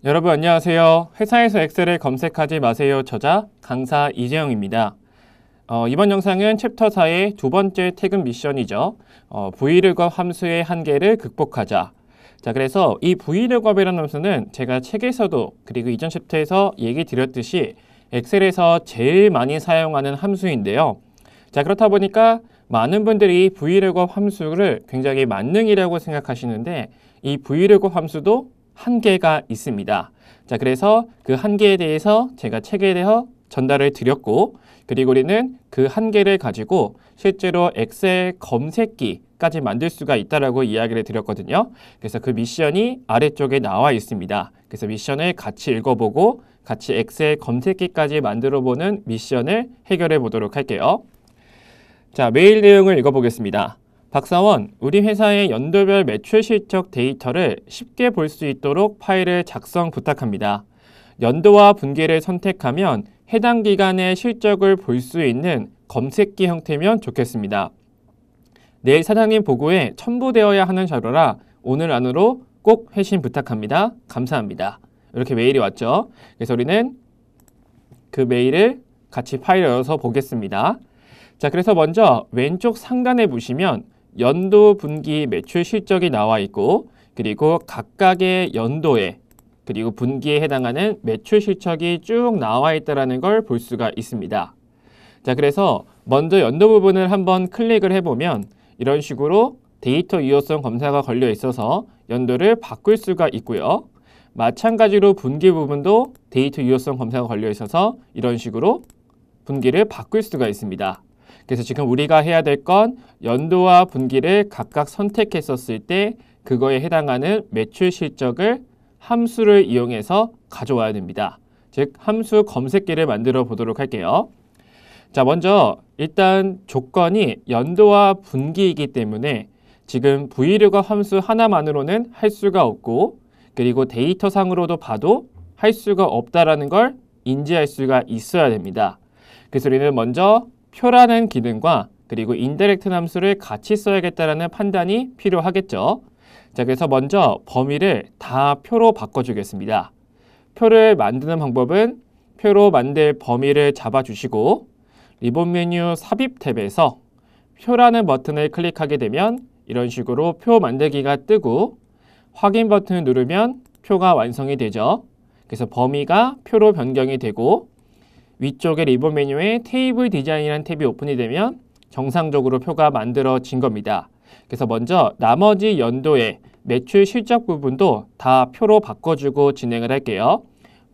여러분 안녕하세요. 회사에서 엑셀을 검색하지 마세요. 저자 강사 이재영입니다. 이번 영상은 챕터 4의 두 번째 퇴근 미션이죠. 브이룩업 함수의 한계를 극복하자. 자, 그래서 이 브이룩업이라는 함수는 제가 책에서도 그리고 이전 챕터에서 얘기 드렸듯이 엑셀에서 제일 많이 사용하는 함수인데요. 자, 그렇다 보니까 많은 분들이 브이룩업 함수를 굉장히 만능이라고 생각하시는데 이 브이룩업 함수도 한계가 있습니다. 자, 그래서 그 한계에 대해서 제가 책에 대해 전달을 드렸고, 그리고 우리는 그 한계를 가지고 실제로 엑셀 검색기까지 만들 수가 있다라고 이야기를 드렸거든요. 그래서 그 미션이 아래쪽에 나와 있습니다. 그래서 미션을 같이 읽어보고 같이 엑셀 검색기까지 만들어보는 미션을 해결해 보도록 할게요. 자, 메일 내용을 읽어보겠습니다. 박사원, 우리 회사의 연도별 매출 실적 데이터를 쉽게 볼 수 있도록 파일을 작성 부탁합니다. 연도와 분기를 선택하면 해당 기간의 실적을 볼 수 있는 검색기 형태면 좋겠습니다. 내일 사장님 보고에 첨부되어야 하는 자료라 오늘 안으로 꼭 회신 부탁합니다. 감사합니다. 이렇게 메일이 왔죠. 그래서 우리는 그 메일을 같이 파일을 열어서 보겠습니다. 자, 그래서 먼저 왼쪽 상단에 보시면 연도 분기 매출 실적이 나와 있고, 그리고 각각의 연도에 그리고 분기에 해당하는 매출 실적이 쭉 나와 있다는 걸 볼 수가 있습니다. 자, 그래서 먼저 연도 부분을 한번 클릭을 해보면 이런 식으로 데이터 유효성 검사가 걸려 있어서 연도를 바꿀 수가 있고요. 마찬가지로 분기 부분도 데이터 유효성 검사가 걸려 있어서 이런 식으로 분기를 바꿀 수가 있습니다. 그래서 지금 우리가 해야 될 건 연도와 분기를 각각 선택했었을 때 그거에 해당하는 매출 실적을 함수를 이용해서 가져와야 됩니다. 즉 함수 검색기를 만들어 보도록 할게요. 자, 먼저 일단 조건이 연도와 분기이기 때문에 지금 브이룩업 함수 하나만으로는 할 수가 없고, 그리고 데이터상으로도 봐도 할 수가 없다라는 걸 인지할 수가 있어야 됩니다. 그래서 우리는 먼저 표라는 기능과 그리고 인다이렉트 함수를 같이 써야겠다라는 판단이 필요하겠죠. 자, 그래서 먼저 범위를 다 표로 바꿔주겠습니다. 표를 만드는 방법은 표로 만들 범위를 잡아주시고 리본 메뉴 삽입 탭에서 표라는 버튼을 클릭하게 되면 이런 식으로 표 만들기가 뜨고 확인 버튼을 누르면 표가 완성이 되죠. 그래서 범위가 표로 변경이 되고 위쪽에 리본 메뉴에 테이블 디자인이라는 탭이 오픈이 되면 정상적으로 표가 만들어진 겁니다. 그래서 먼저 나머지 연도의 매출 실적 부분도 다 표로 바꿔주고 진행을 할게요.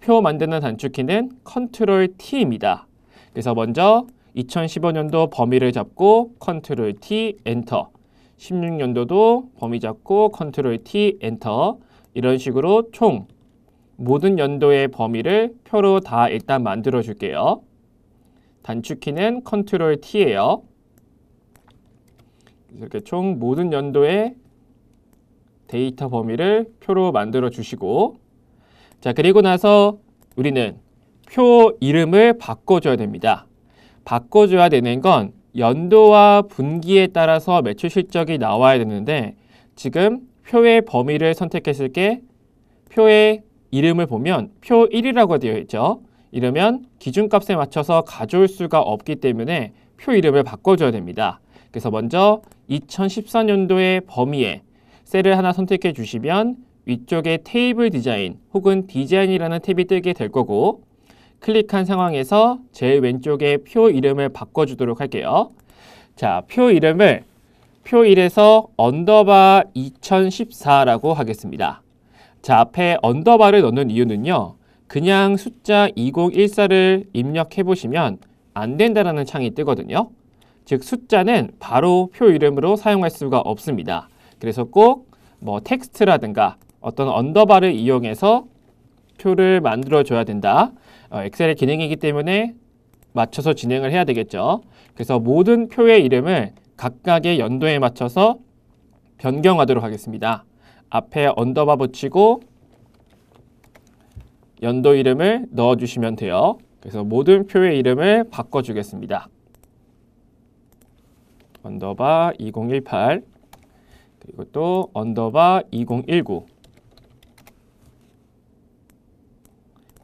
표 만드는 단축키는 컨트롤 T입니다. 그래서 먼저 2015년도 범위를 잡고 컨트롤 T 엔터, 16년도도 범위 잡고 컨트롤 T 엔터, 이런 식으로 총 모든 연도의 범위를 표로 다 일단 만들어 줄게요. 단축키는 컨트롤 T예요. 이렇게 총 모든 연도의 데이터 범위를 표로 만들어 주시고, 자, 그리고 나서 우리는 표 이름을 바꿔줘야 됩니다. 바꿔줘야 되는 건 연도와 분기에 따라서 매출 실적이 나와야 되는데 지금 표의 범위를 선택했을 때 표의 이름을 보면 표 1이라고 되어 있죠. 이러면 기준값에 맞춰서 가져올 수가 없기 때문에 표 이름을 바꿔줘야 됩니다. 그래서 먼저 2014년도의 범위에 셀을 하나 선택해 주시면 위쪽에 테이블 디자인 혹은 디자인이라는 탭이 뜨게 될 거고, 클릭한 상황에서 제일 왼쪽에 표 이름을 바꿔주도록 할게요. 자, 표 이름을 표 1에서 언더바 2014라고 하겠습니다. 자, 앞에 언더바를 넣는 이유는요, 그냥 숫자 2014를 입력해 보시면 안 된다라는 창이 뜨거든요. 즉 숫자는 바로 표 이름으로 사용할 수가 없습니다. 그래서 꼭 텍스트라든가 어떤 언더바를 이용해서 표를 만들어 줘야 된다. 엑셀의 기능이기 때문에 맞춰서 진행을 해야 되겠죠. 그래서 모든 표의 이름을 각각의 연도에 맞춰서 변경하도록 하겠습니다. 앞에 언더바 붙이고 연도 이름을 넣어주시면 돼요. 그래서 모든 표의 이름을 바꿔주겠습니다. 언더바 2018, 그리고 또 언더바 2019,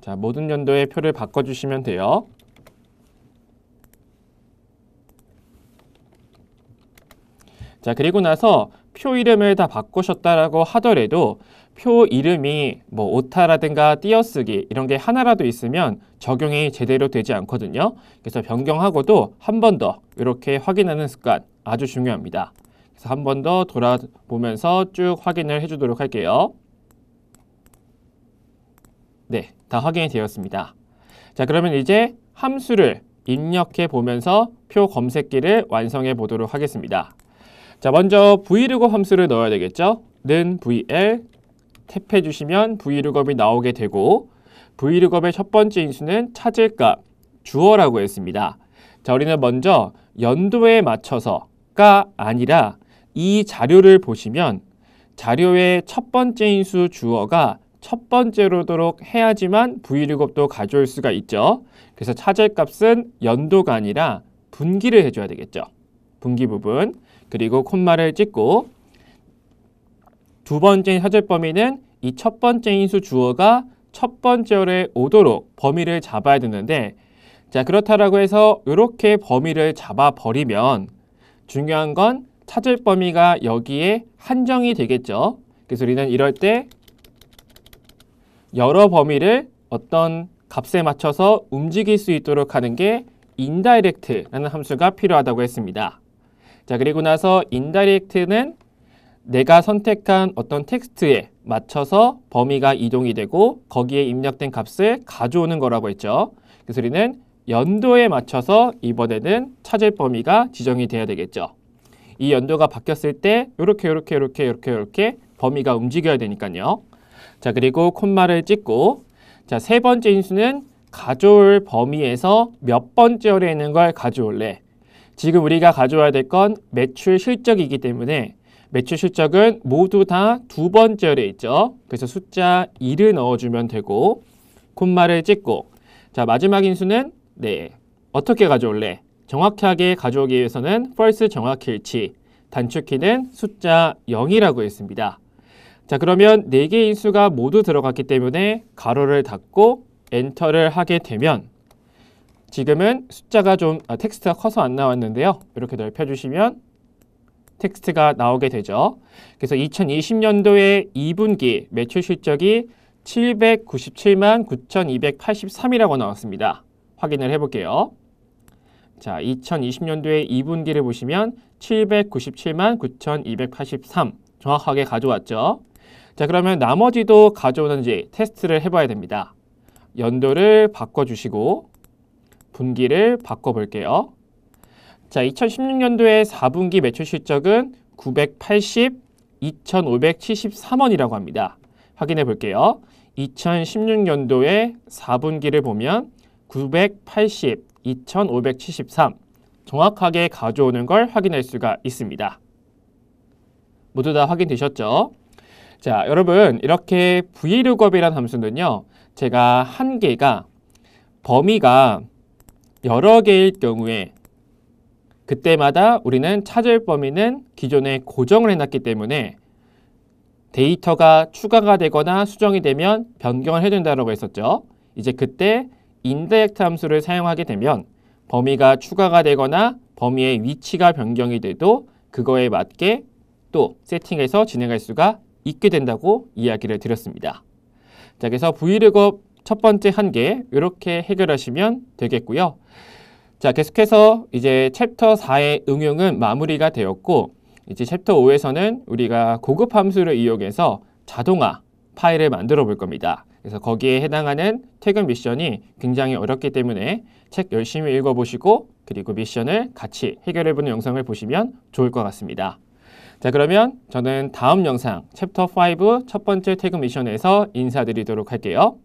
자, 모든 연도의 표를 바꿔주시면 돼요. 자, 그리고 나서 표 이름을 다 바꾸셨다라고 하더라도 표 이름이 뭐 오타라든가 띄어쓰기 이런 게 하나라도 있으면 적용이 제대로 되지 않거든요. 그래서 변경하고도 한 번 더 이렇게 확인하는 습관 아주 중요합니다. 그래서 한 번 더 돌아보면서 쭉 확인을 해주도록 할게요. 네, 다 확인이 되었습니다. 자, 그러면 이제 함수를 입력해 보면서 표 검색기를 완성해 보도록 하겠습니다. 자, 먼저 vlookup 함수를 넣어야 되겠죠? 는 vl 탭해 주시면 vlookup이 나오게 되고 vlookup의 첫 번째 인수는 찾을 값 주어라고 했습니다. 자, 우리는 먼저 연도에 맞춰서가 아니라 이 자료를 보시면 자료의 첫 번째 인수 주어가 첫 번째로도록 해야지만 vlookup도 가져올 수가 있죠. 그래서 찾을 값은 연도가 아니라 분기를 해줘야 되겠죠. 분기 부분. 그리고 콤마를 찍고 두 번째 찾을 범위는 이 첫 번째 인수 주어가 첫 번째로 오도록 범위를 잡아야 되는데, 자, 그렇다라고 해서 이렇게 범위를 잡아버리면 중요한 건 찾을 범위가 여기에 한정이 되겠죠. 그래서 우리는 이럴 때 여러 범위를 어떤 값에 맞춰서 움직일 수 있도록 하는 게 indirect라는 함수가 필요하다고 했습니다. 자, 그리고 나서 indirect는 내가 선택한 어떤 텍스트에 맞춰서 범위가 이동이 되고 거기에 입력된 값을 가져오는 거라고 했죠. 그래서 우리는 연도에 맞춰서 이번에는 찾을 범위가 지정이 돼야 되겠죠. 이 연도가 바뀌었을 때 이렇게 범위가 움직여야 되니까요. 자, 그리고 콤마를 찍고 자, 세 번째 인수는 가져올 범위에서 몇 번째로 있는 걸 가져올래. 지금 우리가 가져와야 될 건 매출 실적이기 때문에 매출 실적은 모두 다 두 번째로 있죠. 그래서 숫자 2를 넣어주면 되고 콤마를 찍고 자, 마지막 인수는 네, 어떻게 가져올래? 정확하게 가져오기 위해서는 false 정확히 일치, 단축키는 숫자 0이라고 했습니다. 자, 그러면 4개의 인수가 모두 들어갔기 때문에 가로를 닫고 엔터를 하게 되면 지금은 숫자가 좀 텍스트가 커서 안 나왔는데요. 이렇게 넓혀주시면 텍스트가 나오게 되죠. 그래서 2020년도에 2분기 매출 실적이 797만 9,283이라고 나왔습니다. 확인을 해볼게요. 자, 2020년도에 2분기를 보시면 797만 9,283 정확하게 가져왔죠. 자, 그러면 나머지도 가져오는지 테스트를 해봐야 됩니다. 연도를 바꿔주시고 분기를 바꿔볼게요. 자, 2016년도에 4분기 매출 실적은 980, 2,573원이라고 합니다. 확인해 볼게요. 2016년도에 4분기를 보면 980, 2,573 정확하게 가져오는 걸 확인할 수가 있습니다. 모두 다 확인되셨죠? 자, 여러분 이렇게 vlookup이라는 함수는요. 제가 한 개가 범위가 여러 개일 경우에 그때마다 우리는 찾을 범위는 기존에 고정을 해놨기 때문에 데이터가 추가가 되거나 수정이 되면 변경을 해준다고 했었죠. 이제 그때 indirect 함수를 사용하게 되면 범위가 추가가 되거나 범위의 위치가 변경이 돼도 그거에 맞게 또 세팅해서 진행할 수가 있게 된다고 이야기를 드렸습니다. 자, 그래서 vlookup 첫 번째 한계 이렇게 해결하시면 되겠고요. 자, 계속해서 이제 챕터 4의 응용은 마무리가 되었고 이제 챕터 5에서는 우리가 고급 함수를 이용해서 자동화 파일을 만들어 볼 겁니다. 그래서 거기에 해당하는 퇴근 미션이 굉장히 어렵기 때문에 책 열심히 읽어보시고 그리고 미션을 같이 해결해보는 영상을 보시면 좋을 것 같습니다. 자, 그러면 저는 다음 영상 챕터 5 첫 번째 퇴근 미션에서 인사드리도록 할게요.